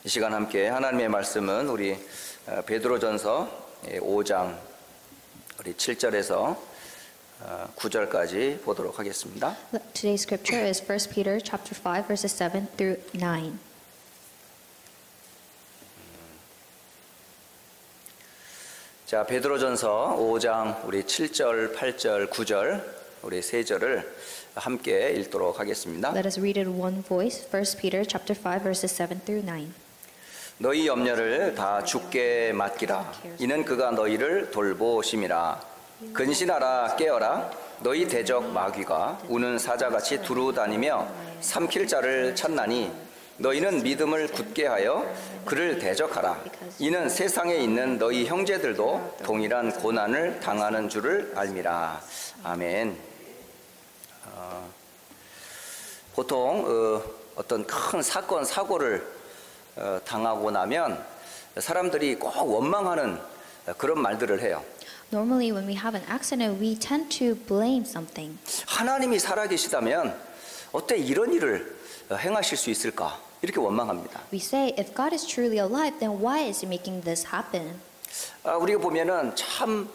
이 시간 함께 하나님의 말씀은 우리 베드로전서 5장 우리 7절에서 9절까지 보도록 하겠습니다. Today's scripture is 1 Peter chapter 5 verses 7 through 9. 자, 베드로전서 5장 우리 7절, 8절, 9절 우리 세 절을 함께 읽도록 하겠습니다. Let us read it in one voice. 1 Peter chapter 5 verses 7 through 9. 너희 염려를 다 주께 맡기라. 이는 그가 너희를 돌보심이라. 근신하라 깨어라. 너희 대적 마귀가 우는 사자같이 두루 다니며 삼킬 자를 찾나니 너희는 믿음을 굳게 하여 그를 대적하라. 이는 세상에 있는 너희 형제들도 동일한 고난을 당하는 줄을 알미라. 아멘. 보통 어떤 큰 사건 사고를 당하고 나면 사람들이 꼭 원망하는 그런 말들을 해요. Normally when we have an accident, we tend to blame something. 하나님이 살아계시다면 어때 이런 일을 행하실 수 있을까? 이렇게 원망합니다. We say, if God is truly alive, then why is He making this happen? 우리가 보면은 참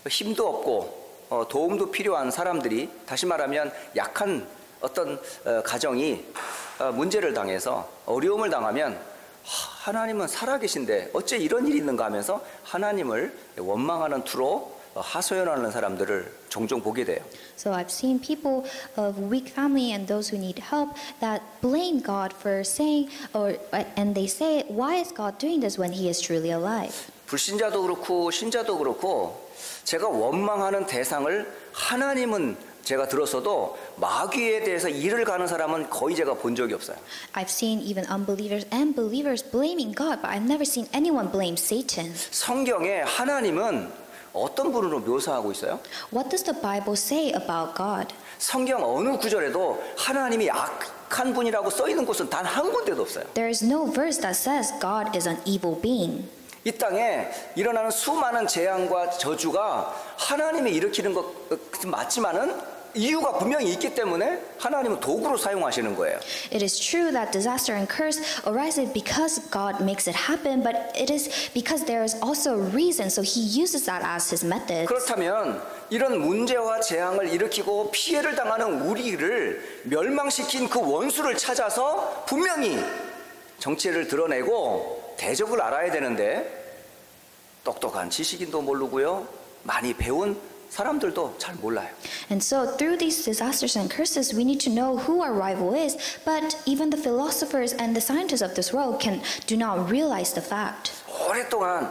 힘도 없고 도움도 필요한 사람들이, 다시 말하면 약한 어떤 가정이 문제를 당해서 어려움을 당하면 하나님은 살아계신데 어째 이런 일이 있는가 하면서 하나님을 원망하는 투로 하소연하는 사람들을 종종 보게 돼요. So I've seen people of weak family and those who need help that blame God for saying, and they say, why is God doing this when He is truly alive? 불신자도 그렇고 신자도 그렇고 제가 원망하는 대상을 하나님은 제가 들었어도 마귀에 대해서 일을 가는 사람은 거의 제가 본 적이 없어요. I've seen even unbelievers and believers blaming God, but I've never seen anyone blame Satan. 성경에 하나님은 어떤 분으로 묘사하고 있어요? What does the Bible say about God? 성경 어느 구절에도 하나님이 악한 분이라고 써 있는 곳은 단 한 군데도 없어요. There is no verse that says God is an evil being. 이 땅에 일어나는 수많은 재앙과 저주가 하나님이 일으키는 것 맞지만은 이유가 분명히 있기 때문에 하나님은 도구로 사용하시는 거예요. It is true that disaster and curse arises because God makes it happen, but it is because there is also a reason, so He uses that as His method. 그렇다면 이런 문제와 재앙을 일으키고 피해를 당하는 우리를 멸망시킨 그 원수를 찾아서 분명히 정체를 드러내고 대적을 알아야 되는데 똑똑한 지식인도 모르고요, 많이 배운 사람들도 잘 몰라요. And so through these disasters and curses, we need to know who our rival is, but even the philosophers and the scientists of this world do not realize the fact. 오랫동안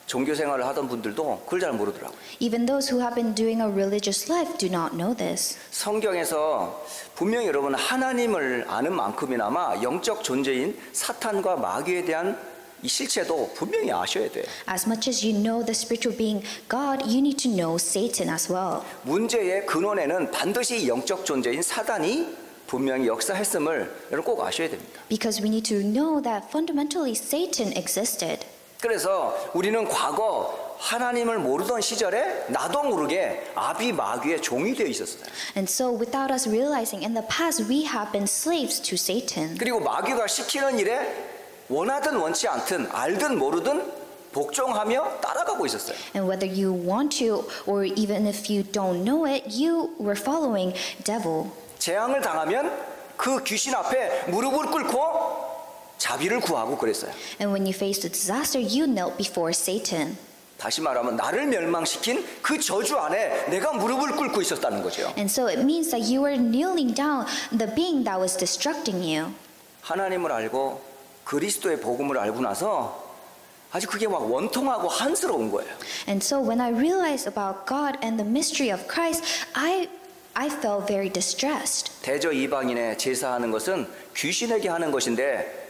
종교 생활을 하던 분들도 그걸 잘 모르더라고요. Even those who have been doing a religious life do not know this. 성경에서 분명히 여러분 하나님을 아는 만큼이나마 영적 존재인 사탄과 마귀에 대한 이 실체도 분명히 아셔야 돼요. As much as you know the spiritual being God, you need to know Satan as well. 문제의 근원에는 반드시 영적 존재인 사단이 분명히 역사했음을 여러분 꼭 아셔야 됩니다. Because we need to know that fundamentally Satan existed. 그래서 우리는 과거 하나님을 모르던 시절에 나도 모르게 아비 마귀의 종이 되어 있었어요. And so without us realizing, in the past we have been slaves to Satan. 그리고 마귀가 시키는 일에 원하든 원치 않든 알든 모르든 복종하며 따라가고 있었어요. And whether you want to or even if you don't know it, you were following devil. 재앙을 당하면 그 귀신 앞에 무릎을 꿇고 자비를 구하고 그랬어요. And when you faced a disaster, you knelt before Satan. 다시 말하면 나를 멸망시킨 그 저주 안에 내가 무릎을 꿇고 있었다는 거죠. And so it means that you were kneeling down the being that was destructing you. 하나님을 알고 그리스도의 복음을 알고 나서 아주 그게 막 원통하고 한스러운 거예요. And so when I realized about God and the mystery of Christ, I felt very distressed. 대저 이방인의 제사하는 것은 귀신에게 하는 것인데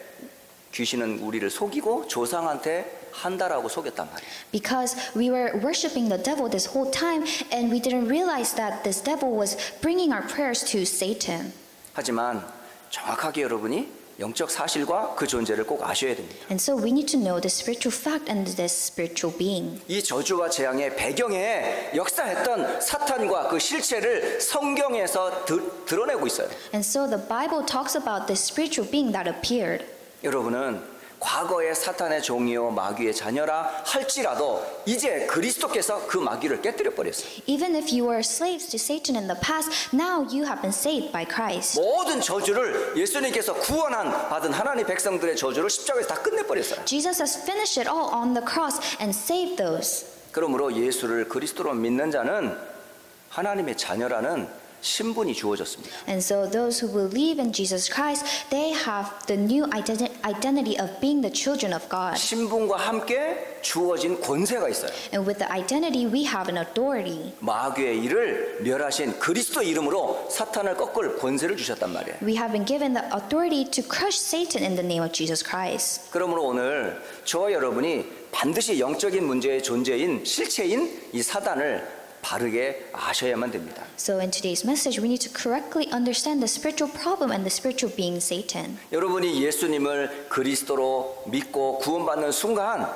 귀신은 우리를 속이고 조상한테 한다라고 속였단 말이에요. Because we were worshiping the devil this whole time and we didn't realize that this devil was bringing our prayers to Satan. 하지만 정확하게 여러분이 영적 사실과 그 존재를 꼭 아셔야 됩니다. And so we need to know the spiritual fact and this spiritual being. 이 저주와 재앙의 배경에 역사했던 사탄과 그 실체를 성경에서 드러내고 있어요. And so the Bible talks about this spiritual being that appeared. 여러분은 과거의 사탄의 종이요 마귀의 자녀라 할지라도 이제 그리스도께서 그 마귀를 깨뜨려 버렸어요. Even if you were slaves to Satan in the past, now you have been saved by Christ. 모든 저주를 예수님께서 구원한 받은 하나님 백성들의 저주를 십자가에서 다 끝내 버렸어요. Jesus has finished it all on the cross and saved those. 그러므로 예수를 그리스도로 믿는 자는 하나님의 자녀라는 신분이 주어졌습니다. And so those who believe in Jesus Christ, they have the new identity of being the children of God. 신분과 함께 주어진 권세가 있어요. And with the identity, we have an authority. 마귀의 일을 멸하신 그리스도 이름으로 사탄을 꺾을 권세를 주셨단 말이에요. We have been given the authority to crush Satan in the name of Jesus Christ. 그러므로 오늘 저와 여러분이 반드시 영적인 문제의 존재인 실체인 이 사단을 바르게 아셔야만 됩니다. So in today's message, we need to correctly understand the spiritual problem and the spiritual being Satan. 여러분이 예수님을 그리스도로 믿고 구원받는 순간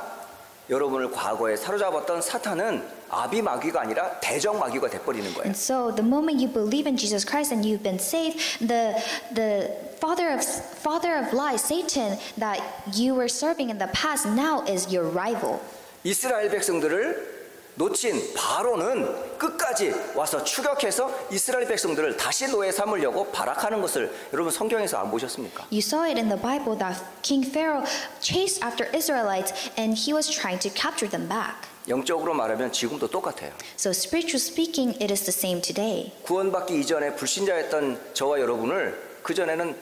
여러분을 과거에 사로잡았던 사탄은 아비 마귀가 아니라 대적 마귀가 돼버리는 거예요. And so the moment you believe in Jesus Christ and you've been saved, the father of lies, Satan, that you were serving in the past, now is your rival. 이스라엘 백성들을 놓친 바로는 끝까지 와서 추격해서 이스라엘 백성들을 다시 노예 삼으려고 발악하는 것을 여러분 성경에서 안 보셨습니까? You saw it in the Bible that King Pharaoh chased after Israelites and he was trying to capture them back. 영적으로 말하면 지금도 똑같아요. So spiritually speaking, it is the same today. 구원받기 이전에 불신자였던 저와 여러분을 그전에는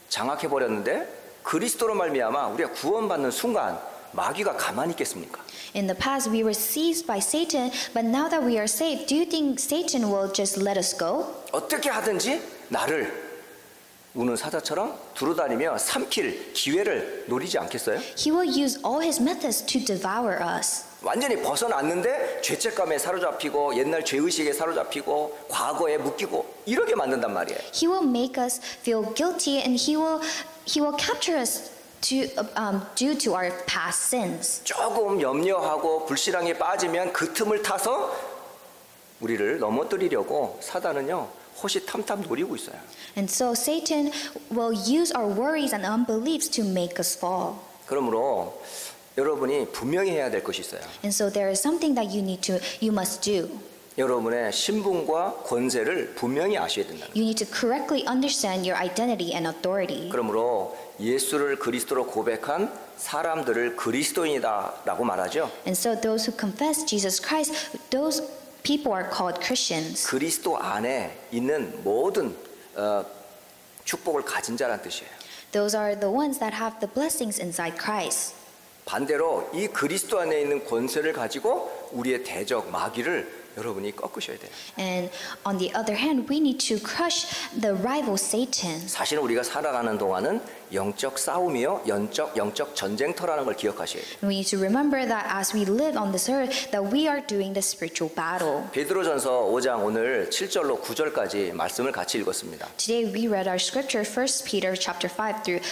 장악해 버렸는데 그리스도로 말미암아 우리가 구원받는 순간 마귀가 가만히 있겠습니까? In the past, we were seized by Satan, but now that we are saved, do you think Satan will just let us go? 어떻게 하든지 나를 우는 사자처럼 두루다니며 삼킬 기회를 노리지 않겠어요? He will use all his methods to devour us. 완전히 벗어났는데 죄책감에 사로잡히고 옛날 죄의식에 사로잡히고 과거에 묶이고 이러게 만든단 말이에요. He will make us feel guilty and he will capture us due to our past sins. 조금 염려하고 불신앙에 빠지면 그 틈을 타서 우리를 넘어뜨리려고 사단은요 호시탐탐 노리고 있어요. And so Satan will use our worries and unbeliefs to make us fall. 그러므로 여러분이 분명히 해야 될 것이 있어요. And so there is something that you must do. 여러분의 신분과 권세를 분명히 아셔야 된다. You need to correctly understand your identity and authority. 그러므로 예수를 그리스도로 고백한 사람들을 그리스도인이다라고 말하죠. And so those who confess Jesus Christ, those people are called Christians. 그리스도 안에 있는 모든 축복을 가진 자란 뜻이에요. Those are the ones that have the blessings inside Christ. 반대로 이 그리스도 안에 있는 권세를 가지고 우리의 대적 마귀를 여러분이 꺾으셔야 돼요. And on the other hand, we need to crush the rival Satan. 사실 우리가 살아가는 동안은 영적 싸움이요, 영적 전쟁터라는 걸 기억하셔야 돼요. We need to remember that as we live on this earth, that we are doing the spiritual battle. 베드로전서 5장 오늘 7절로 9절까지 말씀을 같이 읽었습니다. Today we read our scripture, 1 Peter chapter 5 through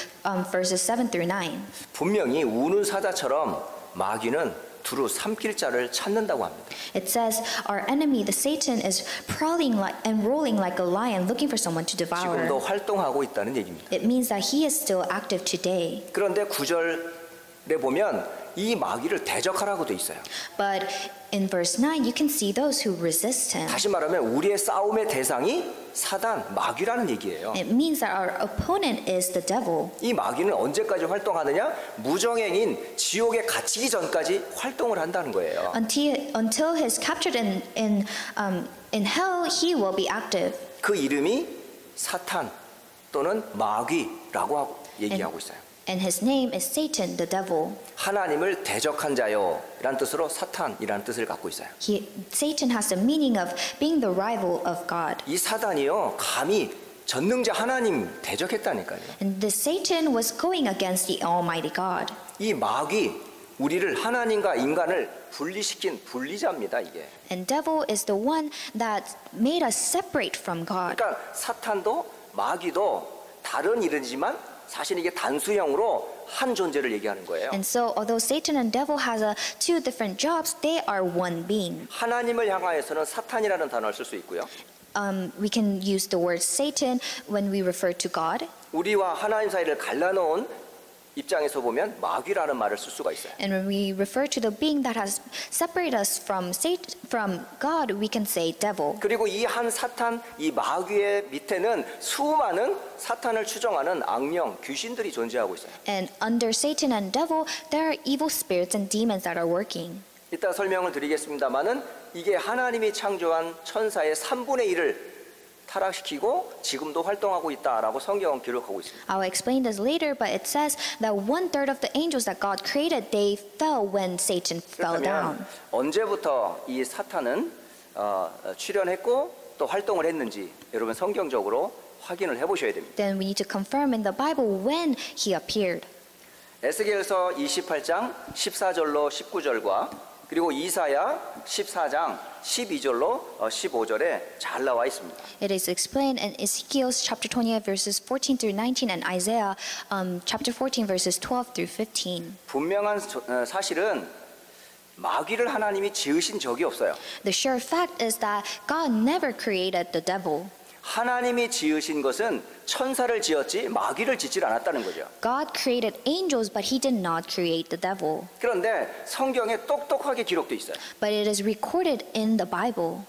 verses 7 through 9. 분명히 우는 사자처럼 마귀는 두루 삼킬 자를 찾는다고 합니다. It says, our enemy, the Satan, is prowling and rolling like a lion, looking for someone to devour. 지금도 활동하고 있다는 얘기입니다. It means that he is still active today. 그런데 9절에 보면 이 마귀를 대적하라고 돼 있어요. But in verse 9, you can see those who resist him. 다시 말하면 우리의 싸움의 대상이 사단, 마귀라는 얘기예요. It means that our opponent is the devil. 이 마귀는 언제까지 활동하느냐? 무정행인 지옥에 갇히기 전까지 활동을 한다는 거예요. Until he is captured in hell, he will be active. 그 이름이 사탄 또는 마귀라고 얘기하고 있어요. And his name is Satan, the devil. 하나님을 대적한 자요 이란 뜻으로 사탄이라는 뜻을 갖고 있어요. Satan has the meaning of being the rival of God. 이 사단이요 감히 전능자 하나님 대적했다니까요. And the Satan was going against the Almighty God. 이 마귀 우리를 하나님과 인간을 분리시킨 분리자입니다 이게. And devil is the one that made us separate from God. 그러니까 사탄도 마귀도 다른 이름이지만 사실 이게 단수형으로 한 존재를 얘기하는 거예요. And so although Satan and devil has two different jobs, they are one being. 하나님을 향하여서는 사탄이라는 단어를 쓸 수 있고요. We can use the word Satan when we refer to God. 우리와 하나님 사이를 갈라놓은 입장에서 보면 마귀라는 말을 쓸 수가 있어요. And when we refer to the being that has separated us from God, we can say devil. 그리고 이 한 사탄, 이 마귀의 밑에는 수많은 사탄을 추종하는 악령, 귀신들이 존재하고 있어요. And under Satan and devil, there are evil spirits and demons that are working. 이따 설명을 드리겠습니다만은 이게 하나님이 창조한 천사의 3분의 1을 타락시키고 지금도 활동하고 있다라고 성경은 기록하고 있습니다. I'll explain this later, but it says that 1/3 of the angels that God created, they fell when Satan fell down. 그렇다면 언제부터 이 사탄은 출현했고 또 활동을 했는지 여러분 성경적으로 확인을 해보셔야 됩니다. Then we need to confirm in the Bible when he appeared. 에스겔서 28장 14절로 19절과 그리고 이사야 14장 12절로 15절에 잘 나와 있습니다. It is explained in Ezekiel chapter 28 verses 14 through 19 and Isaiah chapter 14 verses 12 through 15. 분명한 사실은 마귀를 하나님이 지으신 적이 없어요. The sure fact is that God never created the devil. 하나님이 지으신 것은 천사를 지었지 마귀를 짓질 않았다는 거죠. God created angels, but he did not create the devil. 그런데 성경에 똑똑하게 기록돼 있어요. But it is recorded in the Bible.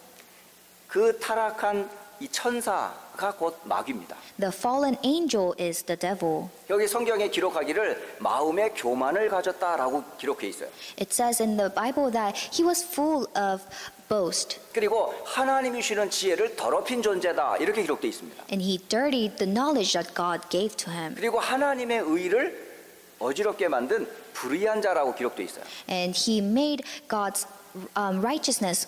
그 타락한 이 천사가 곧 마귀입니다. The fallen angel is the devil. 여기 성경에 기록하기를 마음의 교만을 가졌다라고 기록해 있어요. It says in the Bible that he was full of boast. 그리고 하나님이 주시는 지혜를 더럽힌 존재다 이렇게 기록돼 있습니다. And he dirtied the knowledge that God gave to him. 그리고 하나님의 의를 어지럽게 만든 불의한 자라고 기록돼 있어요. And he made God's righteousness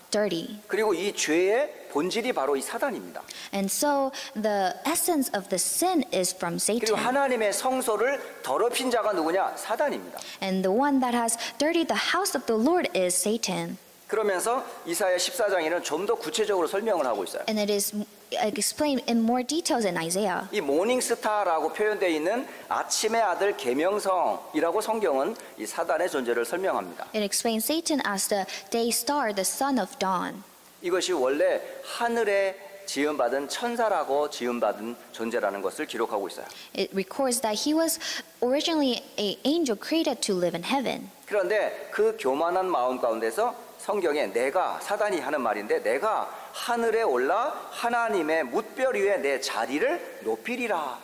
dirty. 그리고 이 죄의 본질이 바로 이 사단입니다. And so the essence of the sin is from 그리고 Satan. 하나님의 성소를 더럽힌 자가 누구냐? 사단입니다. And the one that has dirtied the house of the Lord is Satan. 그러면서 이사야 14장에는 좀 더 구체적으로 설명을 하고 있어요. And it is explained in more details in Isaiah. 이 모닝스타라고 표현되어 있는 아침의 아들 계명성이라고 성경은 이 사단의 존재를 설명합니다. It explains Satan as the day star, the son of dawn. 이것이 원래 하늘에 지음받은 천사라고 지음받은 존재라는 것을 기록하고 있어요. It records that he was originally an angel created to live in heaven. 그런데 그 교만한 마음 가운데서 성경에 내가 사단이 하는 말인데 내가 하늘에 올라 하나님의 뭇별 위에 내 자리를 높이리라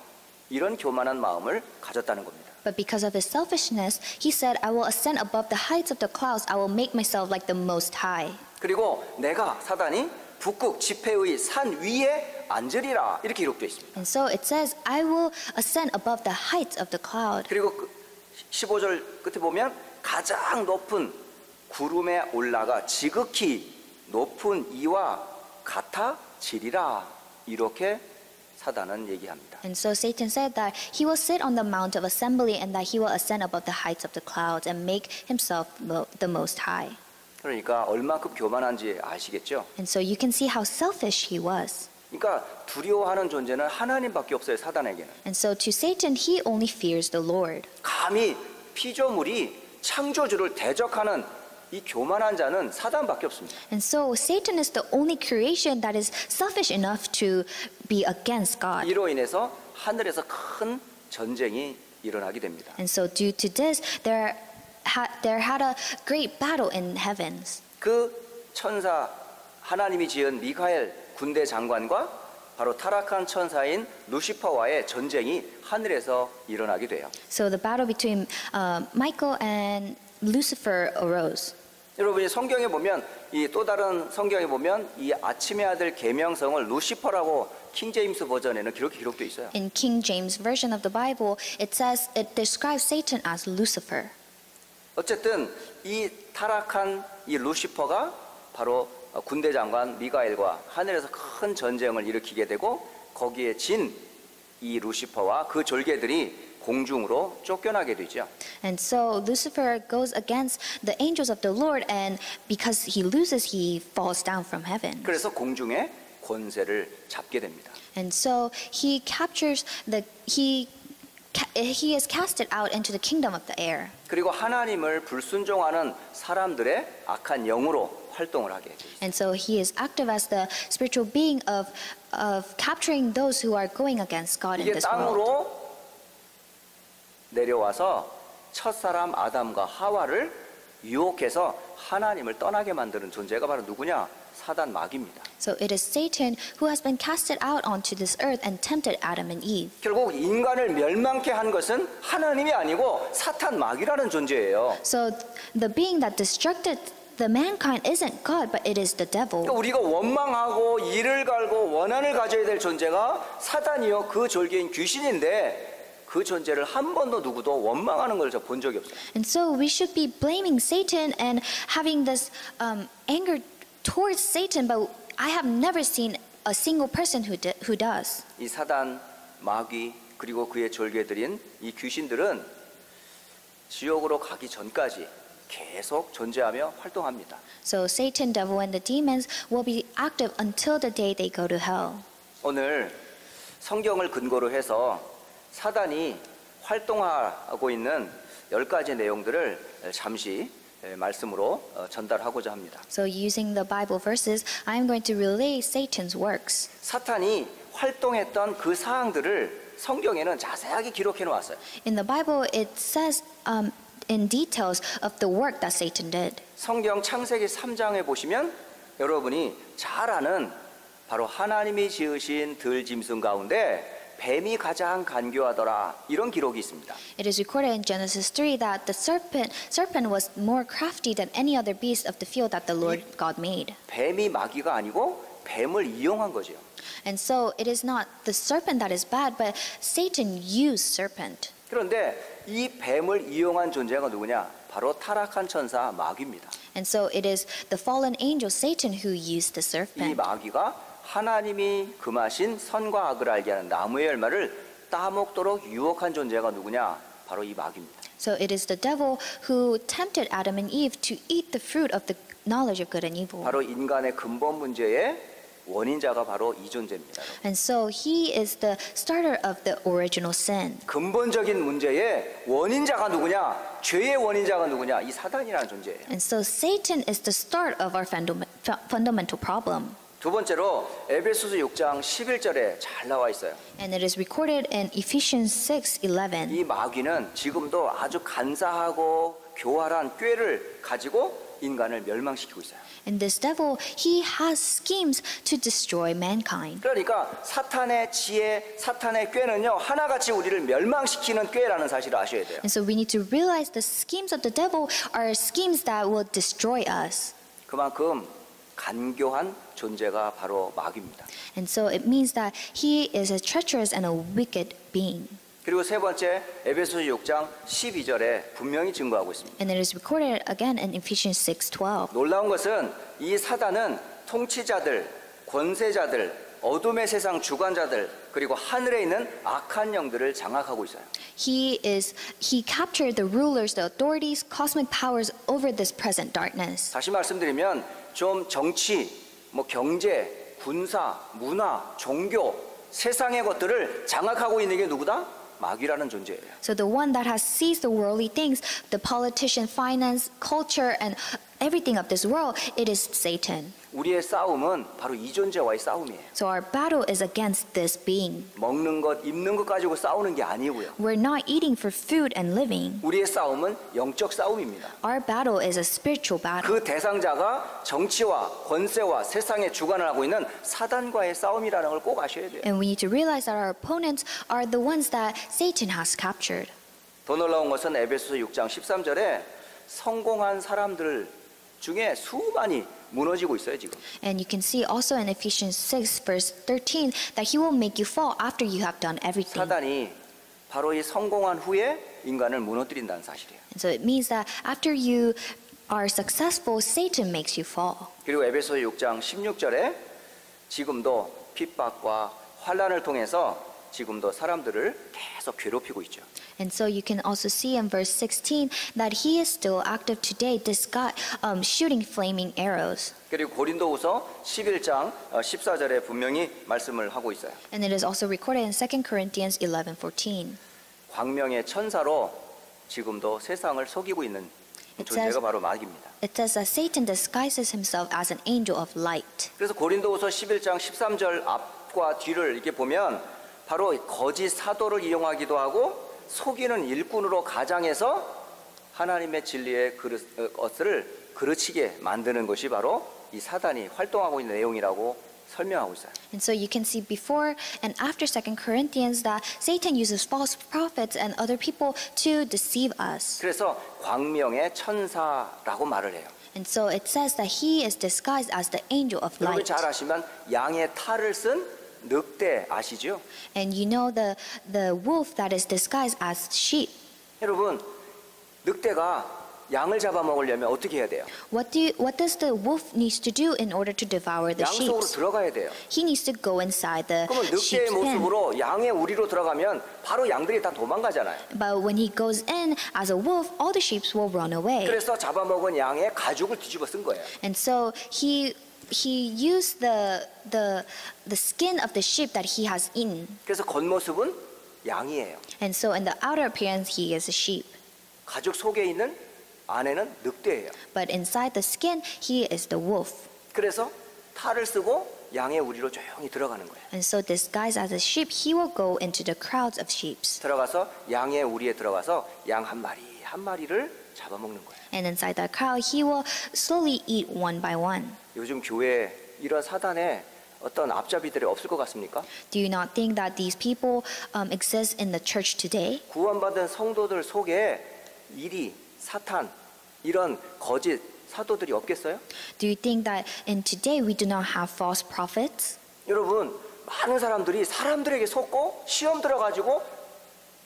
이런 교만한 마음을 가졌다는 겁니다. But because of his selfishness, he said, I will ascend above the heights of the clouds. I will make myself like the Most High. 그리고 내가 사단이 북극 지폐의 산 위에 앉으리라 이렇게 기록되어 있습니다. And so it says, I will ascend above the heights of the cloud. 그리고 15절 끝에 보면 가장 높은 구름에 올라가 지극히 높은 이와 같아지리라 이렇게 사단은 얘기합니다. And so Satan said that he will sit on the mount of assembly and that he will ascend above the heights of the clouds and make himself the Most High. 그러니까 얼마큼 교만한지 아시겠죠? And so you can see how selfish he was. 그러니까 두려워하는 존재는 하나님밖에 없어요, 사단에게는. And so to Satan, he only fears the Lord. 감히 피조물이 창조주를 대적하는 이 교만한 자는 사단밖에 없습니다. And so Satan is the only creation that is selfish enough to be against God. 이로 인해서 하늘에서 큰 전쟁이 일어나게 됩니다. And so due to this, there had a great battle in heavens. 그 천사 하나님이 지은 미카엘 군대 장관과 바로 타락한 천사인 루시퍼와의 전쟁이 하늘에서 일어나게 돼요. So the battle between Michael and Lucifer arose. 여러분이 성경에 보면 이 또 다른 성경에 보면 이 아침의 아들 계명성을 루시퍼라고 킹 제임스 버전에는 그렇게 기록되어 있어요. In King James version of the Bible, it says it describes Satan as Lucifer. 어쨌든 이 타락한 이 루시퍼가 바로 군대 장관 미가엘과 하늘에서 큰 전쟁을 일으키게 되고 거기에 진 이 루시퍼와 그 졸개들이 공중으로 쫓겨나게 되죠. And so Lucifer goes against the angels of the Lord, and because he loses, he falls down from heaven. 그래서 공중에 권세를 잡게 됩니다. And so he captures he is casted out into the kingdom of the air. 그리고 하나님을 불순종하는 사람들의 악한 영으로 활동을 하게 돼요. And so he is active as the spiritual being of capturing those who are going against God in 이게 this world. 땅으로 내려와서 첫사람 아담과 하와를 유혹해서 하나님을 떠나게 만드는 존재가 바로 누구냐? 사단 마귀입니다. So it is Satan who has been casted out onto this earth and tempted Adam and Eve. 결국 인간을 멸망케 한 것은 하나님이 아니고 사탄 마귀라는 존재예요. So the being that destructed the mankind isn't God, but it is the devil. 그러니까 우리가 원망하고 이를 갈고 원한을 가져야 될 존재가 사단이요 그 졸개인 귀신인데 그 존재를 한 번도 누구도 원망하는 걸 저 본 적이 없어요. And so we should be blaming Satan and having this anger towards Satan, but I have never seen a single person who does. 이 사단 마귀 그리고 그의 졸개들인 이 귀신들은 지옥으로 가기 전까지 계속 존재하며 활동합니다. So Satan, devil, and the demons will be active until the day they go to hell. 오늘 성경을 근거로 해서 사단이 활동하고 있는 10가지 내용들을 잠시 말씀으로 전달하고자 합니다. So using the Bible verses, I am going to relay Satan's works. 사탄이 활동했던 그 사항들을 성경에는 자세하게 기록해 놓았어요. In the Bible, it says in details of the work that Satan did. 성경 창세기 3장에 보시면 여러분이 잘 아는 바로 하나님이 지으신 들짐승 가운데 뱀이 가장 간교하더라 이런 기록이 있습니다. It is recorded in Genesis 3 that the serpent was more crafty than any other beast of the field that the Lord God made. 뱀이 마귀가 아니고 뱀을 이용한 거죠. And so it is not the serpent that is bad, but Satan used serpent. 그런데 이 뱀을 이용한 존재가 누구냐? 바로 타락한 천사 마귀입니다. And so it is the fallen angel Satan who used the 이 serpent. 마귀가 하나님이 금하신 선과 악을 알게 하는 나무의 열매를 따먹도록 유혹한 존재가 누구냐? 바로 이 마귀입니다. So it is the devil who tempted Adam and Eve to eat the fruit of the knowledge of good and evil. 바로 인간의 근본 문제의 원인자가 바로 이 존재입니다. And so he is the starter of the original sin. 근본적인 문제의 원인자가 누구냐? 죄의 원인자가 누구냐? 이 사단이라는 존재예요. And so Satan is the start of our fundamental problem. 두 번째로 에베소서 6장 11절에 잘 나와 있어요. And it is recorded in Ephesians 6:11. 이 마귀는 지금도 아주 간사하고 교활한 꾀를 가지고 인간을 멸망시키고 있어요. And this devil, he has schemes to destroy mankind. 그러니까 사탄의 지혜, 사탄의 꾀는요 하나같이 우리를 멸망시키는 꾀라는 사실을 아셔야 돼요. And so we need to realize the schemes of the devil are schemes that will destroy us. 그만큼 간교한 존재가 바로 마귀입니다. And so it means that he is a treacherous and a wicked being. 그리고 세 번째 에베소서 6장 12절에 분명히 증거하고 있습니다. And it is recorded again in Ephesians 6:12. 놀라운 것은 이 사단은 통치자들, 권세자들, 어둠의 세상 주관자들 그리고 하늘에 있는 악한 영들을 장악하고 있어요. He captured the rulers, the authorities, cosmic powers over this present darkness. 다시 말씀드리면 좀 정치, 경제, 군사, 문화, 종교, 세상의 것들을 장악하고 있는 게 누구다? 마귀라는 존재예요. So the one that has seized the worldly things, the politician, finance, culture, and everything of this world, it is Satan. 우리의 싸움은 바로 이 존재와의 싸움이에요. So our battle is against this being. 먹는 것, 입는 것 가지고 싸우는 게 아니고요. We're not eating for food and living. 우리의 싸움은 영적 싸움입니다. Our battle is a spiritual battle. 그 대상자가 정치와 권세와 세상의 주관을 하고 있는 사단과의 싸움이라는 걸 꼭 아셔야 돼요. And we need to realize that our opponents are the ones that Satan has captured. 더 놀라운 것은 에베소서 6장 13절에 성공한 사람들 중에 수많이 무너지고 있어요 지금. And you can see also in Ephesians 6 verse 13 that he will make you fall after you have done everything. 사단이 바로 이 성공한 후에 인간을 무너뜨린다는 사실이에요. And so it means that after you are successful, Satan makes you fall. 그리고 에베소 6장 16절에 지금도 핍박과 환난을 통해서 지금도 사람들을 계속 괴롭히고 있죠. And so you can also see in verse 16 that he is still active today, shooting flaming arrows. 그리고 고린도후서 11장 14절에 분명히 말씀을 하고 있어요. And it is also recorded in 2 Corinthians 11:14. 광명의 천사로 지금도 세상을 속이고 있는 존재가 바로 마귀입니다. It says that Satan disguises himself as an angel of light. 그래서 고린도후서 11장 13절 앞과 뒤를 이렇게 보면 바로 거짓 사도를 이용하기도 하고 속이는 일꾼으로 가장해서 하나님의 진리의 것을 그르치게 만드는 것이 바로 이 사단이 활동하고 있는 내용이라고 설명하고 있어요. And so you can see before and after 2 Corinthians that Satan uses false prophets and other people to deceive us. 그래서 광명의 천사라고 말을 해요. And so it says that he is disguised as the angel of 여러분 light. 잘 아시면 양의 탈을 쓴 늑대 아시죠? And you know the wolf that is disguised as sheep. 여러분 늑대가 양을 잡아먹으려면 어떻게 해야 돼요? What does the wolf needs to do in order to devour the 양 sheep? 속으로 들어가야 돼요. He needs to go inside the 그러면 늑대의 sheep's pen. 모습으로 양의 우리로 들어가면 바로 양들이 다 도망가잖아요. But when he goes in as a wolf, all the sheep will run away. 그래서 잡아먹은 양의 가죽을 뒤집어 쓴 거예요. And so he used the skin of the sheep that he has eaten. 그래서 겉모습은 양이에요. And so in the outer appearance, he is a sheep. 가죽 속에 있는 안에는 늑대예요. But inside the skin, he is the wolf. 그래서 탈을 쓰고 양의 우리로 조용히 들어가는 거예요. And so disguised as a sheep, he will go into the crowds of sheep. 들어가서 양의 우리에 들어가서 양 한 마리 한 마리를 잡아먹는 거예요. And inside that crowd, he will slowly eat one by one. 요즘 교회에 이런 사단의 어떤 앞잡이들이 없을 것 같습니까? Do you not think that these people exist in the church today? 구원받은 성도들 속에 이리, 사탄 이런 거짓 사도들이 없겠어요? Do you think that in today we do not have false prophets? 여러분 많은 사람들이 사람들에게 속고 시험 들어가지고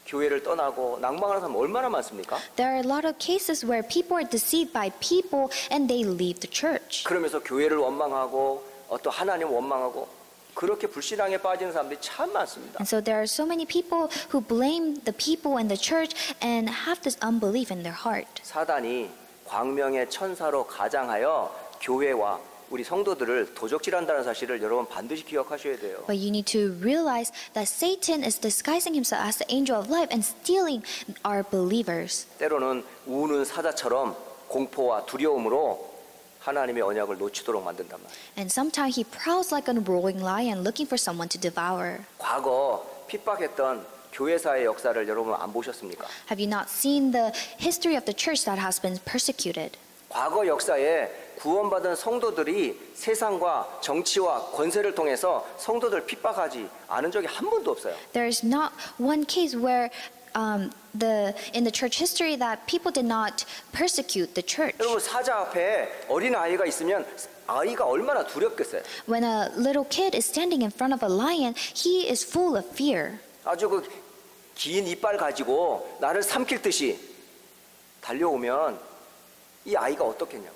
교회를 떠나고 낭망하는 사람 얼마나 많습니까? There are a lot of cases where people are deceived by people and they leave the church. 그러면서 교회를 원망하고 또 하나님 원망하고 그렇게 불신앙에 빠지는 사람들이 참 많습니다. And so there are so many people who blame the people in the church and have this unbelief in their heart. 사단이 광명의 천사로 가장하여 교회와 우리 성도들을 도적질한다는 사실을 여러분 반드시 기억하셔야 돼요. But you need to realize that Satan is disguising himself as the angel of light and stealing our believers. 때로는 우는 사자처럼 공포와 두려움으로 하나님의 언약을 놓치도록 만든단 말이에요. And sometimes he prowls like a roaring lion looking for someone to devour. 과거 핍박했던 교회사의 역사를 여러분 안 보셨습니까? Have you not seen the history of the church that has been persecuted? 과거 역사에 구원받은 성도들이 세상과 정치와 권세를 통해서 성도들 핍박하지 않은 적이 한 번도 없어요. There is not one case where in the church history that people did not persecute the church. 여러분 사자 앞에 어린 아이가 있으면 아이가 얼마나 두렵겠어요. When a little kid is standing in front of a lion, he is full of fear. 아주 그 긴 이빨 가지고 나를 삼킬 듯이 달려오면 이 아이가 어떻겠냐고.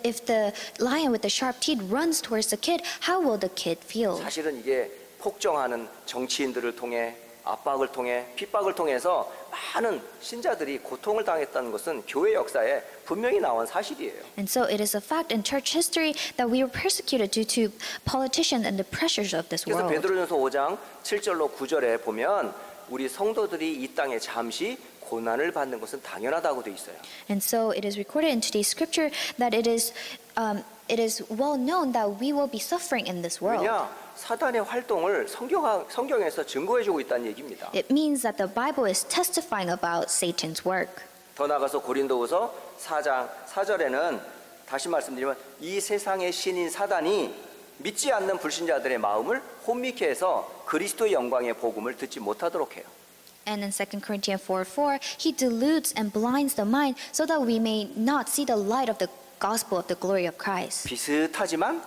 If the lion with the sharp teeth runs towards the kid, how will the kid feel? 사실은 이게 폭정하는 정치인들을 통해 압박을 통해 핍박을 통해서 많은 신자들이 고통을 당했다는 것은 교회 역사에 분명히 나온 사실이에요. And so it is a fact in church history that we were persecuted due to politicians and the pressures of this 그래서 world. 베드로전서 5장 7절로 9절에 보면 우리 성도들이 이 땅에 잠시 고난을 받는 것은 당연하다고 돼 있어요. And so it is recorded in today's scripture that it is well known that we will be suffering in this world. 왜냐? 사단의 활동을 성경에서 증거해주고 있다는 얘기입니다. It means that the Bible is testifying about Satan's work. 더 나아가서 고린도후서 4장 4절에는 다시 말씀드리면 이 세상의 신인 사단이 믿지 않는 불신자들의 마음을 혼미케 해서 그리스도의 영광의 복음을 듣지 못하도록 해요. And in 2 Corinthians 4:4, he deludes and blinds the mind so that we may not see the light of the gospel of the glory of Christ. 비슷하지만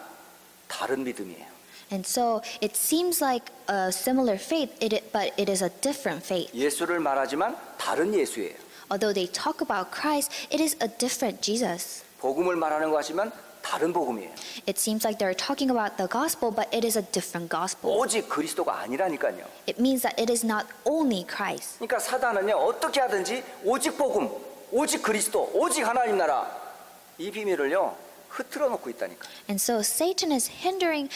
다른 믿음이에요. And so it seems like a similar faith, but it is a different faith. 예수를 말하지만 다른 예수예요. Although they talk about Christ, it is a different Jesus. 복음을 말하는 것 같지만 다른 복음이에요. It seems like they're talking about the gospel, but it is a different gospel. 오직 그리스도가 아니라니까요. It means that it is not only Christ. 그러니까 사단은요 어떻게 하든지 오직 복음, 오직 그리스도, 오직 하나님 나라 이 비밀을요 흐트러 놓고 있다니까. And so Satan is hindering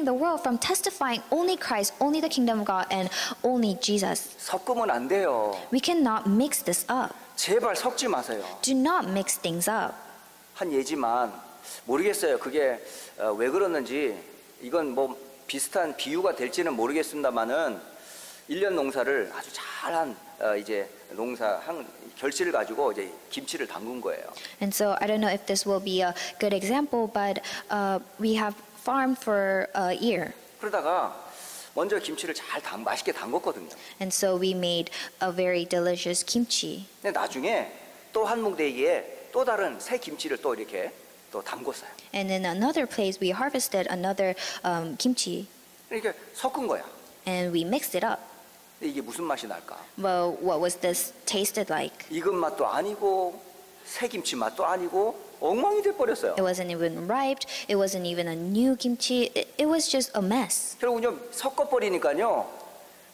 the world from testifying only Christ, only the kingdom of God, and only Jesus. 섞으면 안 돼요. We cannot mix this up. 제발 섞지 마세요. Do not mix things up. 한 예지만 모르겠어요. 그게 왜 그러는지 이건 뭐 비슷한 비유가 될지는 모르겠습니다만은 1년 농사를 아주 잘한 이제 농사한 결실을 가지고 이제 김치를 담근 거예요. And so I don't know if this will be a good example, but we have farmed for a year. 그러다가 먼저 김치를 맛있게 담궜거든요. And so we made a very delicious kimchi. 근데 나중에 또 한 뭉대기에 또 다른 새 김치를 또 이렇게 또 담궜어요. And in another place, we harvested another kimchi, 이렇게 섞은 거야. and we mixed it up. 근데 이게 무슨 맛이 날까? Well, what was this tasted like? 익은 맛도 아니고 새 김치 맛도 아니고 엉망이 돼 버렸어요. It wasn't even ripe. It wasn't even a new kimchi. It was just a mess. 결국은요 섞어 버리니까요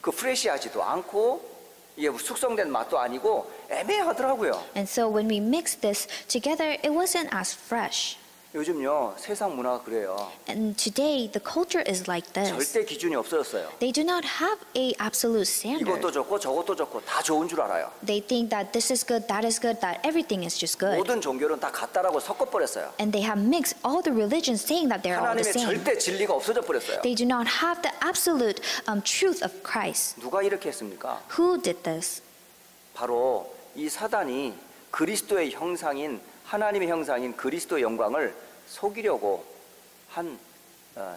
그 프레시하지도 않고 이게 숙성된 맛도 아니고 애매하더라고요. And so when we mixed this together, it wasn't as fresh. 요즘요 세상 문화가 그래요. And today, the culture is like this. 절대 기준이 없어졌어요. They do not have a absolute standard. 이것도 좋고 저것도 좋고 다 좋은 줄 알아요. They think that this is good, that is good, that everything is just good. 모든 종교는 다 같다라고 섞어 버렸어요. And they have mixed all the religions saying that they're all the 하나님의 same. 절대 진리가 없어져 버렸어요. They do not have the absolute truth of Christ. 누가 이렇게 했습니까? Who did this? 바로 이 사단이 그리스도의 형상인 하나님의 형상인 그리스도의 영광을 속이려고 한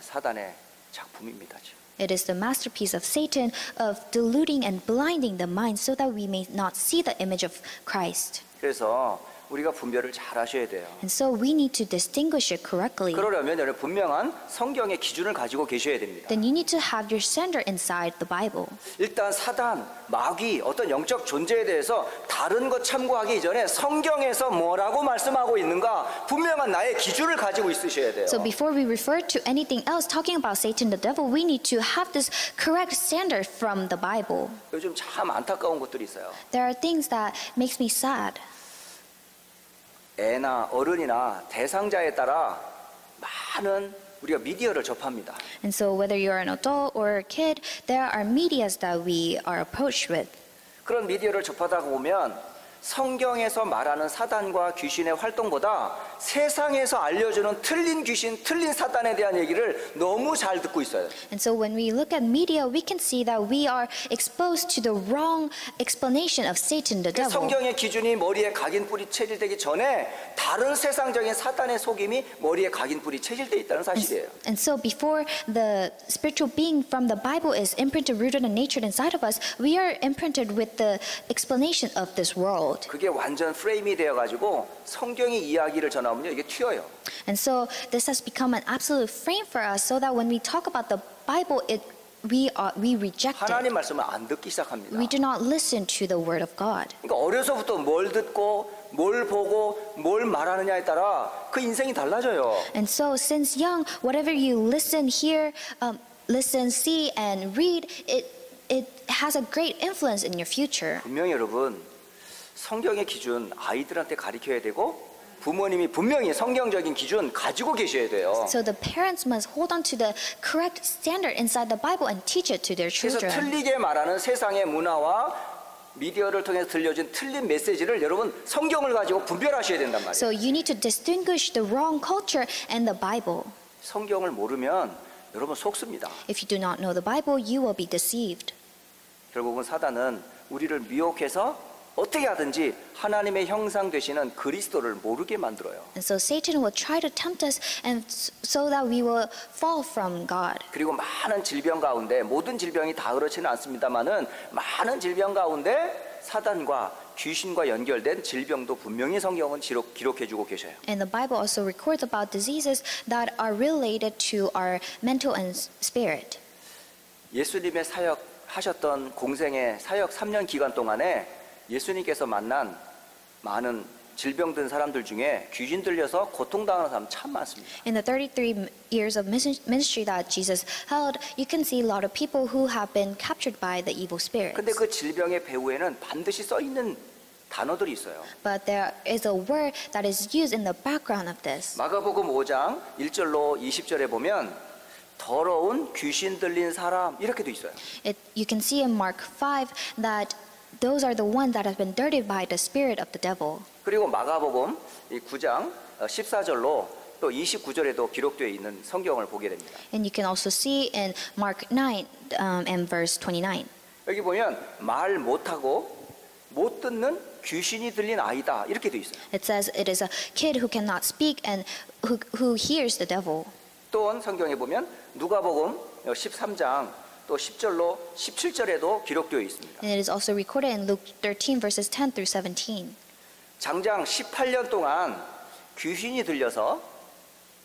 사단의 작품입니다. 지금. It is the masterpiece of Satan of deluding and blinding the mind so that we may not see the image of Christ. 그래서 우리가 분별을 잘 하셔야 돼요. And so we need to distinguish it correctly. 그러려면 여러분 분명한 성경의 기준을 가지고 계셔야 됩니다. Then you need to have your standard inside the Bible. 일단 사단, 마귀, 어떤 영적 존재에 대해서 다른 것 참고하기 이전에 성경에서 뭐라고 말씀하고 있는가 분명한 나의 기준을 가지고 있으셔야 돼요. So before we refer to anything else talking about Satan, the devil, we need to have this correct standard from the Bible. 요즘 참 안타까운 것들이 있어요. There are things that makes me sad. 애나 어른이나 대상자에 따라 많은 우리가 미디어를 접합니다. And so whether you're an adult or a kid, there are medias that we are approached with. 그런 미디어를 접하다 보면 성경에서 말하는 사단과 귀신의 활동보다 세상에서 알려주는 틀린 귀신, 틀린 사단에 대한 얘기를 너무 잘 듣고 있어요. And so when we look at media, we can see that we are exposed to the wrong explanation of Satan, the devil. 성경의 기준이 머리에 각인뿔이 체질되기 전에 다른 세상적인 사단의 속임이 머리에 각인뿔이 체질되어 있다는 사실이에요. And so before the spiritual being from the Bible is imprinted, rooted, and natured inside of us, we are imprinted with the explanation of this world. 그게 완전 프레임이 되어가지고 성경의 이야기를 전하면요 이게 튀어요. And so this has become an absolute frame for us so that when we talk about the Bible, we reject 하나님 it. 말씀을 안 듣기 시작합니다. We do not listen to the word of God. 그러니까 어려서부터 뭘 듣고 뭘 보고 뭘 말하느냐에 따라 그 인생이 달라져요. And so since young, whatever you listen, hear, listen, see, and read, it has a great influence in your future. 분명히 여러분 성경의 기준 아이들한테 가르쳐야 되고 부모님이 분명히 성경적인 기준 가지고 계셔야 돼요. So the parents must hold on to the correct standard inside the Bible and teach it to their 그래서 children. 틀리게 말하는 세상의 문화와 미디어를 통해서 들려준 틀린 메시지를 여러분 성경을 가지고 분별하셔야 된단 말이에요. So you need to distinguish the wrong culture and the Bible. 성경을 모르면 여러분 속습니다. If you do not know the Bible, you will be deceived. 결국은 사단은 우리를 미혹해서 어떻게 하든지 하나님의 형상 되시는 그리스도를 모르게 만들어요. And so Satan will try to tempt us and so that we will fall from God. 그리고 많은 질병 가운데 모든 질병이 다 그렇지는 않습니다만은 많은 질병 가운데 사단과 귀신과 연결된 질병도 분명히 성경은 기록해주고 계셔요. And the Bible also records about diseases that are related to our mental and spirit. 예수님의 사역하셨던 공생의 사역 3년 기간 동안에 예수님께서 만난 많은 질병든 사람들 중에 귀신 들려서 고통당하는 사람 참 많습니다. In the 33 years of ministry that Jesus held, you can see a lot of people who have been captured by the evil spirits. 근데 그 질병의 배후에는 반드시 써 있는 단어들이 있어요. But there is a word that is used in the background of this. 마가복음 5장 1절로 20절에 보면 더러운 귀신 들린 사람 이렇게 돼 있어요. You can see in Mark 5 that those are the ones that have been dirtied by the spirit of the devil. 그리고 마가복음 9장 14절로 또 29절에도 기록되어 있는 성경을 보게 됩니다. And you can also see in Mark 9 and verse 29. 여기 보면 말 못하고 못 듣는 귀신이 들린 아이다 이렇게 돼 있어요. It says it is a kid who cannot speak and who hears the devil. 또 성경에 보면 누가복음 13장 또 10절로 17절에도 기록되어 있습니다. And it is also recorded in Luke 13 verses 10 through 17. 장장 18년 동안 귀신이 들려서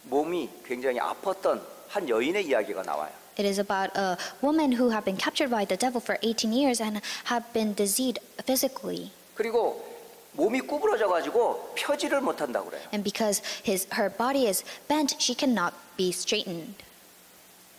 몸이 굉장히 아팠던 한 여인의 이야기가 나와요. It is about a woman who had been captured by the devil for 18 years and had been diseased physically. 그리고 몸이 구부러져 가지고 펴지를 못한다고 그래요. And because her body is bent, she cannot be straightened.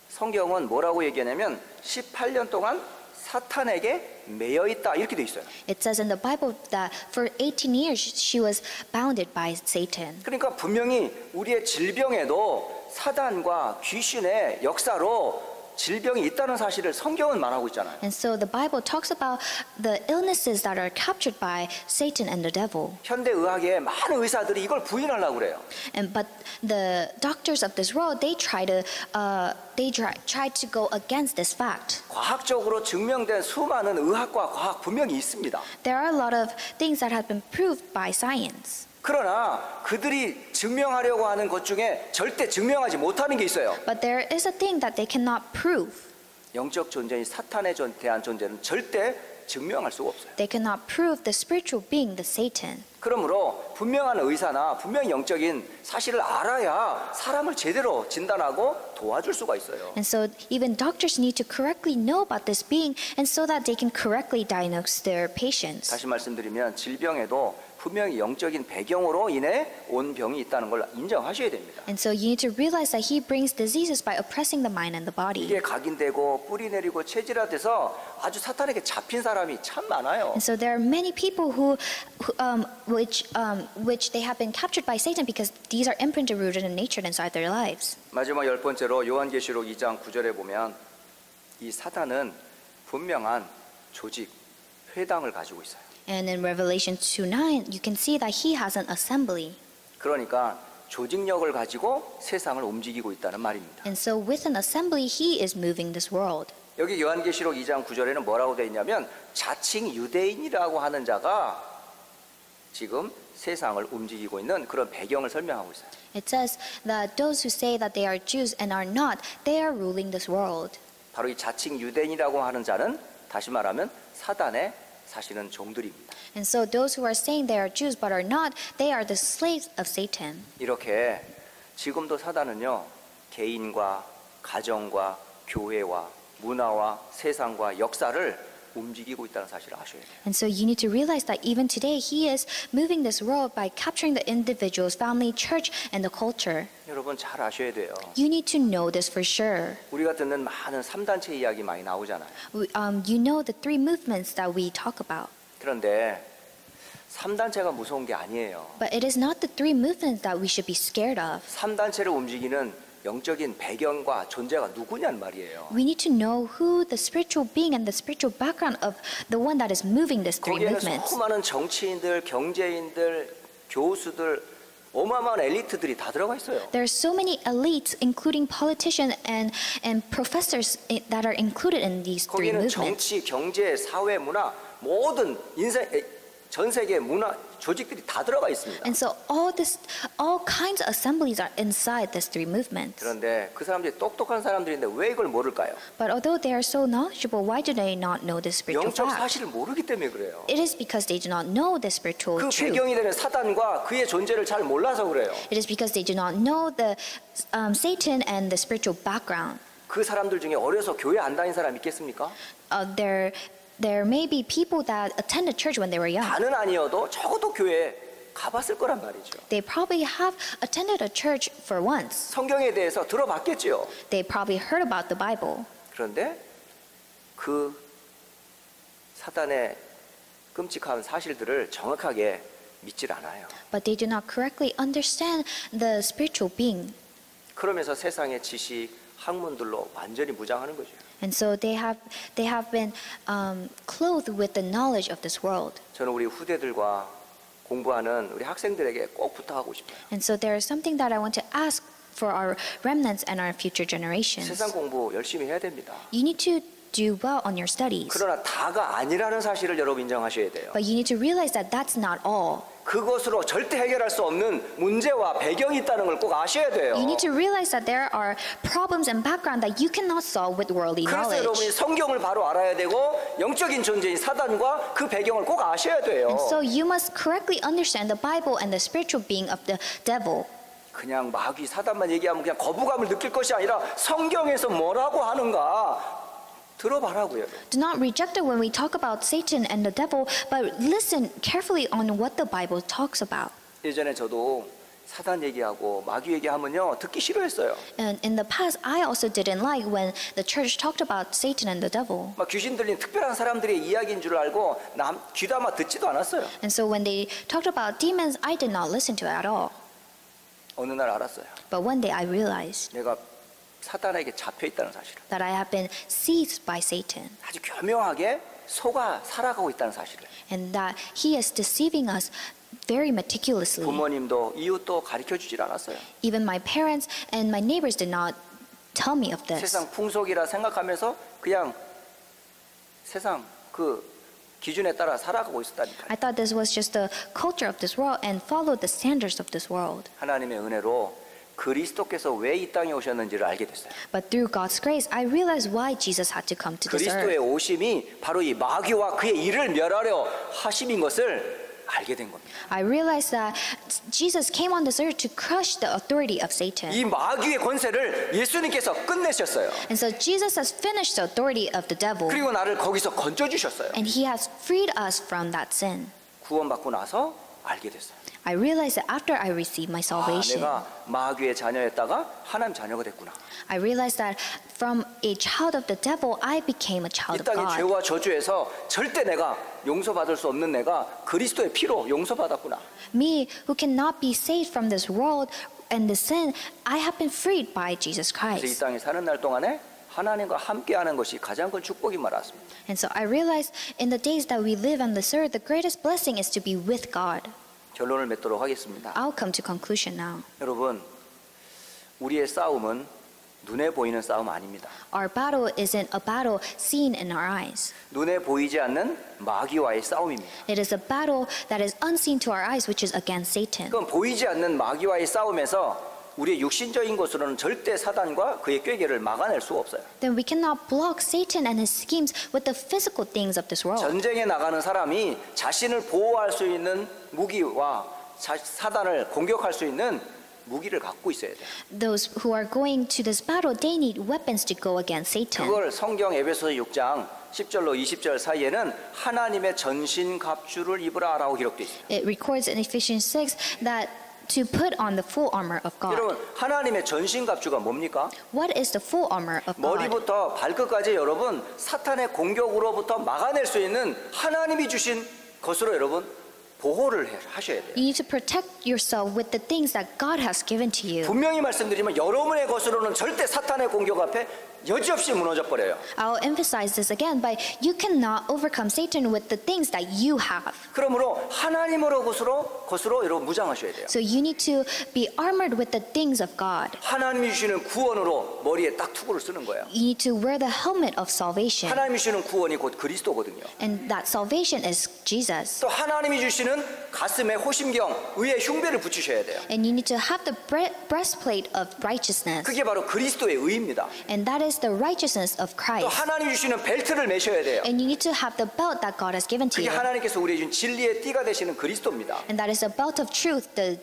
성경은 뭐라고 얘기하냐면 18년 동안 사탄에게 매여 있다 이렇게 돼 있어요. It says in the Bible that for 18 years she was bounded by Satan. 그러니까 분명히 우리의 질병에도 사단과 귀신의 역사로 질병이 있다는 사실을 성경은 말하고 있잖아요. And so the Bible talks about the illnesses that are captured by Satan and the devil. 현대 의학의 많은 의사들이 이걸 부인하려고 그래요. But the doctors of this world they try to go against this fact. 과학적으로 증명된 수많은 의학과 과학 분명히 있습니다. There are a lot of things that have been proved by science. 그러나 그들이 증명하려고 하는 것 중에 절대 증명하지 못하는 게 있어요. But there is a thing that they cannot prove. 영적 존재인 사탄에 대한 존재는 절대 증명할 수가 없어요. They cannot prove the spiritual being, the Satan. 그러므로 분명한 의사나 분명히 영적인 사실을 알아야 사람을 제대로 진단하고 도와줄 수가 있어요. And so even doctors need to correctly know about this being and so that they can correctly diagnose their patients. 다시 말씀드리면 질병에도 분명히 영적인 배경으로 인해 온 병이 있다는 걸 인정하셔야 됩니다. And so you need to realize that he brings diseases by oppressing the mind and the body. 이게 각인되고 뿌리 내리고 체질화돼서 아주 사탄에게 잡힌 사람이 참 많아요. And so there are many people which they have been captured by Satan because these are imprinted, rooted in nature inside their lives. 마지막 10번째로 요한계시록 2장 9절에 보면 이 사탄은 분명한 조직, 회당을 가지고 있어요. And in Revelation 2:9, you can see that he has an assembly. 그러니까 조직력을 가지고 세상을 움직이고 있다는 말입니다. And so with an assembly, he is moving this world. 여기 요한계시록 2장 9절에는 뭐라고 되어 있냐면 자칭 유대인이라고 하는 자가 지금 세상을 움직이고 있는 그런 배경을 설명하고 있어요. It says that those who say that they are Jews and are not, they are ruling this world. 바로 이 자칭 유대인이라고 하는 자는 다시 말하면 사단의 사실은 종들입니다. And so those who are saying they are Jews but are not, they are the slaves of Satan. 이렇게 지금도 사단은요 개인과 가정과 교회와 문화와 세상과 역사를 움직이고 있다는 사실을 아셔야 돼요. And so you need to realize that even today he is moving this world by capturing the individuals, family, church, and the culture. 여러분 잘 아셔야 돼요. You need to know this for sure. 우리가 듣는 많은 3단체 이야기 많이 나오잖아요. You know the three movements that we talk about. 그런데 3단체가 무서운 게 아니에요. But it is not the three movements that we should be scared of. 3단체를 움직이는 영적인 배경과 존재가 누구냐는 말이에요. We need to know who the spiritual being and the spiritual background of the one that is moving these three 거기에는 movements. 수많은 정치인들, 경제인들, 교수들, 어마어마한 엘리트들이 다 들어가 있어요. There are so many elites, including politicians and professors that are included in these three 거기는 movements. 정치, 경제, 사회, 문화 모든 전 세계 문화 조직들이 다 들어가 있습니다. And so all kinds of assemblies are inside these three movements. 그런데 그 사람들이 똑똑한 사람들인데 왜 이걸 모를까요? But although they are so knowledgeable, why do they not know the spiritual 영적 fact? 사실을 모르기 때문에 그래요. It is because they do not know the spiritual 그 truth. 배경이 되는 사단과 그의 존재를 잘 몰라서 그래요. It is because they do not know the Satan and the spiritual background. 그 사람들 중에 어려서 교회 안 다닌 사람 있겠습니까? There may be people that attended church when they were young. 다는 아니어도 적어도 교회에 가봤을 거란 말이죠. They probably have attended a church for once. 성경에 대해서 들어봤겠죠. They probably heard about the Bible. 그런데 그 사단의 끔찍한 사실들을 정확하게 믿질 않아요. But they do not correctly understand the spiritual being. 그러면서 세상의 지식, 학문들로 완전히 무장하는 거죠. And so they have been clothed with the knowledge of this world. 저는 우리 후대들과 공부하는 우리 학생들에게 꼭 부탁하고 싶어요. And so there is something that I want to ask for our remnants and our future generations. 세상 공부 열심히 해야 됩니다. You need to do well on your studies. 그러나 다가 아니라는 사실을 여러분 인정하셔야 돼요. But you need to realize that that's not all. 그것으로 절대 해결할 수 없는 문제와 배경이 있다는 걸 꼭 아셔야 돼요. You need to realize that there are problems and background that you cannot solve with worldly 그래서 knowledge. 여러분이 성경을 바로 알아야 되고 영적인 존재인 사단과 그 배경을 꼭 아셔야 돼요. And so you must correctly understand the Bible and the spiritual being of the devil. 그냥 마귀 사단만 얘기하면 그냥 거부감을 느낄 것이 아니라 성경에서 뭐라고 하는가 들어봐라고요. Do not reject it when we talk about Satan and the devil, but listen carefully on what the Bible talks about. 예전에 저도 사단 얘기하고 마귀 얘기하면요 듣기 싫어했어요. And in the past, I also didn't like when the church talked about Satan and the devil. 막 귀신 들린 특별한 사람들의 이야기인 줄 알고 남 귀담아 듣지도 않았어요. And so when they talked about demons, I did not listen to it at all. 어느 날 알았어요. But one day I realized 내가 사단에게 잡혀 있다는 사실을. that I have been seized by Satan 아주 교묘하게 속아 살아가고 있다는 사실을. and that he is deceiving us very meticulously. 부모님도 이웃도 가르쳐 주질 않았어요. Even my parents and my neighbors did not tell me of this. 세상 풍속이라 생각하면서 그냥 세상 그 기준에 따라 살아가고 있었다니까요. I thought this was just the culture of this world and followed the standards of this world. 하나님의 은혜로 그리스도께서 왜 이 땅에 오셨는지를 알게 됐어요. But through God's grace, I realized why Jesus had to come to this 그리스도의 earth. 오심이 바로 이 마귀와 그의 일을 멸하려 하심인 것을 알게 된 겁니다. I realized that Jesus came on this earth to crush the authority of Satan. 이 마귀의 권세를 예수님께서 끝내셨어요. And so Jesus has finished the authority of the devil. 그리고 나를 거기서 건져 주셨어요. And he has freed us from that sin. 구원받고 나서 알게 됐어요. I realized that after I received my salvation, 내가 마귀의 자녀였다가 하나님 자녀가 됐구나. I realized that from a child of the devil, I became a 이 child of 땅의 God. 죄와 저주에서 절대 내가 용서받을 수 없는 내가 그리스도의 피로 용서받았구나. Me, who cannot be saved from this world and the sin, I have been freed by Jesus 그래서 이 Christ. 땅에 사는 날 동안에 하나님과 함께하는 것이 가장 큰 축복인 말 같습니다. And so I realized in the days that we live on this earth, the greatest blessing is to be with God. 결론을 맺도록 하겠습니다. I'll come to conclusion now. 여러분, 우리의 싸움은 눈에 보이는 싸움 아닙니다. Our battle isn't a battle seen in our eyes. 눈에 보이지 않는 마귀와의 싸움입니다. It is a battle that is unseen to our eyes, which is against Satan. 그럼 보이지 않는 마귀와의 싸움에서 우리의 육신적인 것으로는 절대 사단과 그의 꾀계를 막아낼 수가 없어요. Then we cannot block Satan and his schemes with the physical things of this world. 전쟁에 나가는 사람이 자신을 보호할 수 있는 무기와 사단을 공격할 수 있는 무기를 갖고 있어야 돼요. Those who are going to this battle, they need weapons to go against Satan. 그걸 성경 에베소서 6장 10절로 20절 사이에는 하나님의 전신 갑주를 입으라라고 기록되어 있어요. It records in Ephesians 6 that to put on the full armor of God. 여러분, 하나님의 전신 갑주가 뭡니까? What is the full armor of God? 머리부터 발끝까지 여러분 사탄의 공격으로부터 막아낼 수 있는 하나님이 주신 것으로 여러분 보호를 하셔야 돼요. You need to protect yourself with the things that God has given to you. 분명히 말씀드리면 여러분의 것으로는 절대 사탄의 공격 앞에 여지없이 무너져 버려요. I'll emphasize this again, but you cannot overcome Satan with the things that you have. 그러므로 하나님으로 것으로 여러분 무장하셔야 돼요. So you need to be armored with the things of God. 하나님이 주시는 구원으로 머리에 딱 투구를 쓰는 거예요. You need to wear the helmet of salvation. 하나님이 주시는 구원이 곧 그리스도거든요. And that salvation is Jesus. 또 하나님이 주시는 가슴에 호심경, 의의 흉배를 붙이셔야 돼요. And you need to have the breastplate of righteousness. 그게 바로 그리스도의 의입니다. And that is the righteousness of 또 Christ. 하나님이 주시는 벨트를 매셔야 돼요. And you need to have the belt that God has given to 그게 you. 하나님께서 우리에게 준 진리의 띠가 되시는 그리스도입니다. And that is the belt of truth, the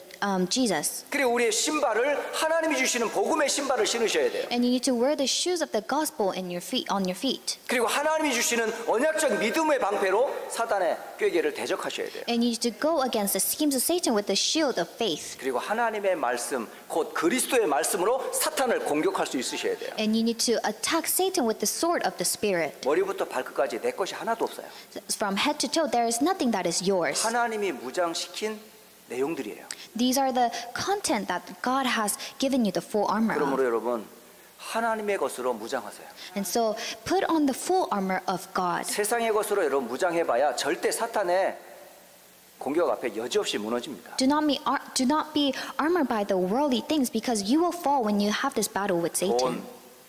Jesus. 그리고 우리의 신발을 하나님이 주시는 복음의 신발을 신으셔야 돼요. And you need to wear the shoes of the gospel in your feet, on your feet. 그리고 하나님이 주시는 언약적 믿음의 방패로 사단의 꾀계를 대적하셔야 돼요. And you need to go against the schemes of Satan with the shield of faith. 그리고 하나님의 말씀, 곧 그리스도의 말씀으로 사탄을 공격할 수 있으셔야 돼요. And you need to attack Satan with the sword of the Spirit. 머리부터 발끝까지 내 것이 하나도 없어요. From head to toe, there is nothing that is yours. 하나님이 무장시킨 내용들이에요. These are the content that God has given you the full armor 그러므로 of. 여러분 하나님의 것으로 무장하세요. And so put on the full armor of God. 세상의 것으로 여러분 무장해봐야 절대 사탄의 공격 앞에 여지없이 무너집니다. Do not be armored by the worldly things, because you will fall when you have this battle with Satan. 돈,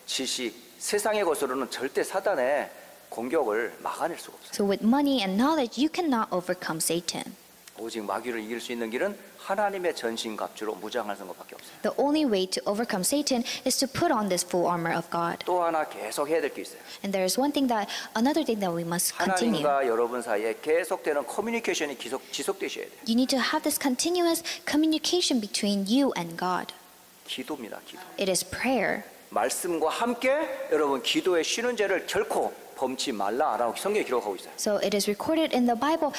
지식, 세상의 것으로는 절대 사단의 공격을 막아낼 수가 없어요. So with money and knowledge, you cannot overcome Satan. 오직 마귀를 이길 수 있는 길은 하나님의 전신갑주로 무장하는 것밖에 없어요. The only way to overcome Satan is to put on this full armor of God. 또 하나 계속 해야 될 게 있어요. And there is another thing that we must continue. 하나님과 여러분 사이에 계속되는 커뮤니케이션이 지속되셔야 돼요. You need to have this continuous communication between you and God. 기도입니다. 기도. It is prayer. 말씀과 함께 여러분 기도에 쉬는 죄를 결코 범치 말라라고 성경에 기록하고 있어요. So it is recorded in the Bible.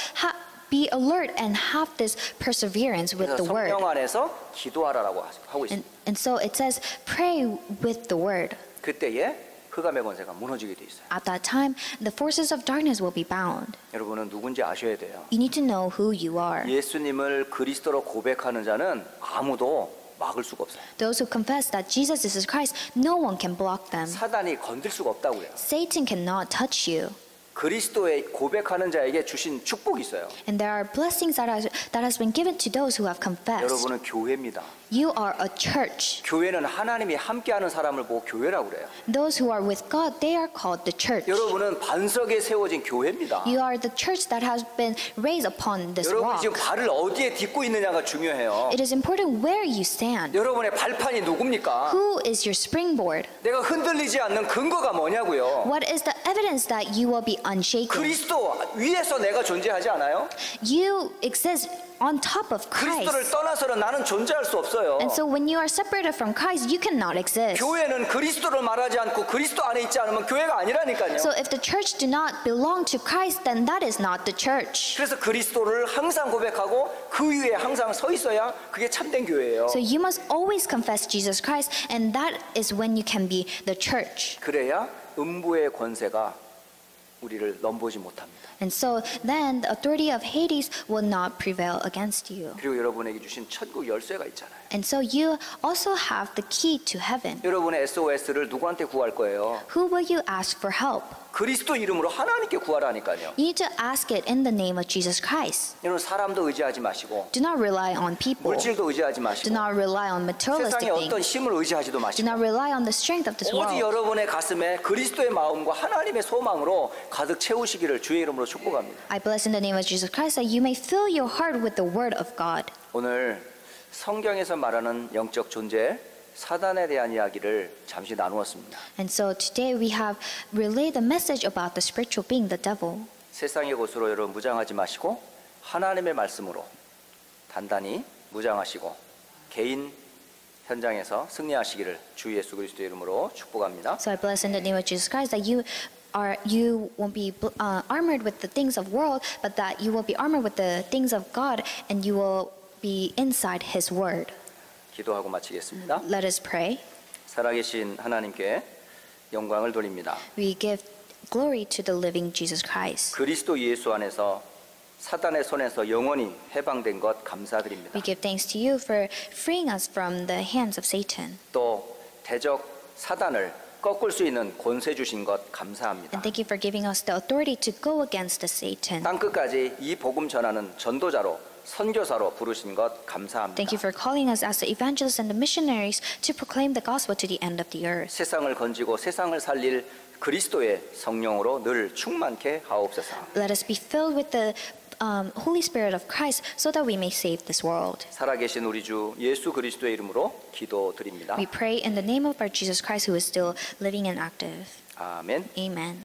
Be alert and have this perseverance with 그래서 the word. 성령 안에서 기도하라라고 하고 있습니다. And so it says, pray with the word. 그때에 흑암의 권세가 무너지게 돼 있어요. At that time, the forces of darkness will be bound. 여러분은 누군지 아셔야 돼요. You need to know who you are. 예수님을 그리스도로 고백하는 자는 아무도 막을 수가 없어요. Those who confess that Jesus is Christ, no one can block them. 사단이 건들 수가 없다고요. Satan cannot touch you. 그리스도의 고백하는 자에게 주신 축복이 있어요. And there are blessings that has been given to those who have confessed. 여러분은 교회입니다. You are a church. 교회는 하나님이 함께하는 사람을 보고 교회라고 그래요. Those who are with God, they are called the church. 여러분은 반석에 세워진 교회입니다. You are the church that has been raised upon this 여러분 rock. 지금 발을 어디에 딛고 있느냐가 중요해요. It is important where you stand. 여러분의 발판이 누굽니까? Who is your springboard? 내가 흔들리지 않는 근거가 뭐냐고요? What is the evidence that you will be unshaken? 그리스도 위에서 내가 존재하지 않아요? You exist on top of 그리스도를 Christ. 떠나서는 나는 존재할 수 없어요. And so when you are separated from Christ, you cannot exist. 교회는 그리스도를 말하지 않고 그리스도 안에 있지 않으면 교회가 아니라니까요. So if the church do not belong to Christ, then that is not the church. 그래서 그리스도를 항상 고백하고 그 위에 항상 서 있어야 그게 참된 교회예요. So you must always confess Jesus Christ, and that is when you can be the church. 그래야 음부의 권세가 우리를 넘보지 못합니다. And so then the authority of Hades will not prevail against you. 그리고 여러분에게 주신 천국 열쇠가 있잖아요. And so you also have the key to heaven. 여러분의 SOS를 누구한테 구할 거예요? Who will you ask for help? 그리스도 이름으로 하나님께 구하라니까요. You need to ask it in the name of Jesus Christ. 여러분 사람도 의지하지 마시고 Do not rely on people. 물질도 의지하지 Do 마시고 not rely on materialistic 세상의 어떤 things. 힘을 의지하지도 Do 마시고 not rely on the strength of this 오직 world. 여러분의 가슴에 그리스도의 마음과 하나님의 소망으로 가득 채우시기를 주의 이름으로 축복합니다. I bless in the name of Jesus Christ that you may fill your heart with the word of God. 오늘 성경에서 말하는 영적 존재 사단에 대한 이야기를 잠시 나누었습니다. And so today we have relayed the message about the spiritual being, the devil. 세상의 것으로 여러분 무장하지 마시고 하나님의 말씀으로 단단히 무장하시고 개인 현장에서 승리하시기를 주 예수 그리스도의 이름으로 축복합니다. So I bless in the name of Jesus Christ that you won't be armored with the things of world, but that you will be armored with the things of God, and you will be inside His Word. 기도하고 마치겠습니다. Let us pray. 살아계신 하나님께 영광을 돌립니다. We give glory to the living Jesus Christ. 그리스도 예수 안에서 사단의 손에서 영원히 해방된 것 감사드립니다. We give thanks to you for freeing us from the hands of Satan. 또 대적 사단을 꺾을 수 있는 권세 주신 것 감사합니다. And thank you for giving us the authority to go against the Satan. 땅 끝까지 이 복음 전하는 전도자로 선교사로 부르신 것 감사합니다. Thank you for calling us as the evangelists and the missionaries to proclaim the gospel to the end of the earth. 세상을 건지고 세상을 살릴 그리스도의 성령으로 늘 충만케 하옵소서. Let us be filled with the Holy Spirit of Christ so that we may save this world. 살아계신 우리 주 예수 그리스도의 이름으로 기도드립니다. We pray in the name of our Jesus Christ who is still living and active. 아멘. Amen.